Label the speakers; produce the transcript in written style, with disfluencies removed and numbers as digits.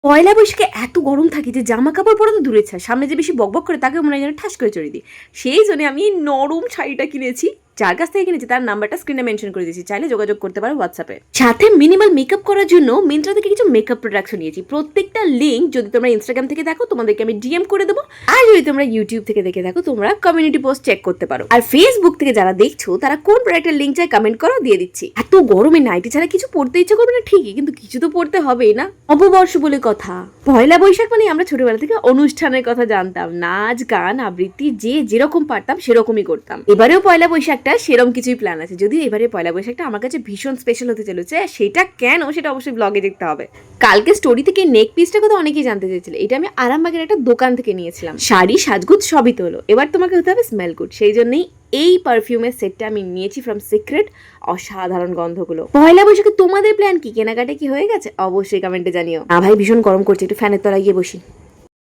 Speaker 1: পয়লা বৈশাখে এত গরম থাকে যে জামা কাপড় পরা তো দূরের ছাড়, সামনে যে বেশি বকবক করে তাকে মনে হয় যেন ঠাস করে চড়িয়ে দিই। সেই জন্য আমি এই নরম শাড়িটা কিনেছি। যার কাছ থেকে কিনেছি তার নাম্বারটা স্ক্রিনে মেনশন করে দিয়েছি, চাইলে যোগাযোগ করতে পারো হোয়াটসঅ্যাপে। সাথে মিনিমাল মেকআপ করার জন্য মিন্ত্রা থেকে কিছু মেকআপ প্রোডাক্টস নিয়েছি। প্রত্যেকটা লিঙ্ক যদি তোমরা ইনস্টাগ্রাম থেকে দেখো তোমাদেরকে আমি ডিএম করে দেবো, আর যদি তোমরা ইউটিউব থেকে দেখে দেখো তোমরা কমিউনিটি পোস্ট চেক করতে পারো। আর ফেসবুক থেকে যারা দেখছো তারা কোন প্রোডাক্টের লিঙ্ক চাই কমেন্ট করো, দিয়ে দিচ্ছি। এত গরমে নাইটি ছাড়া কিছু পড়তে ইচ্ছে করবে না ঠিকই, কিন্তু কিছু তো পড়তে হবেই না। নববর্ষ বলে কথা, পয়লা বৈশাখ মানে আমরা ছোটবেলা থেকে অনুষ্ঠানের কথা জানতাম, নাচ গান আবৃত্তি যে যেরকম পারতাম সেরকমই করতাম। এবারেও পয়লা বৈশাখটা সেরকম কিছুই প্ল্যান আছে, যদিও এবারে পয়লা বৈশাখটা আমার কাছে ভীষণ স্পেশাল হতে চলেছে। সেটা কেন সেটা অবশ্যই ব্লগে দেখতে হবে। কালকে স্টোরি থেকে নেক পিসটার কথা অনেকেই জানতে চেয়েছিল। এটা আমি আরামবাগের একটা দোকান থেকে নিয়েছিলাম। শাড়ি সাজগুজ সবই তো হলো, এবার তোমাকে হতে হবে স্মেল গুড। সেই জন্যই এই পারফিউমের সেটটা আমি নিয়েছি ফ্রম সিক্রেট। অসাধারণ গন্ধগুলো। পয়লা বৈশাখে তোমাদের প্ল্যান কি? কেনাকাটা কি হয়ে গেছে? অবশ্যই কমেন্টে জানিও। না ভাই ভীষণ গরম করছে, একটু ফ্যানের তলায় গিয়ে বসি।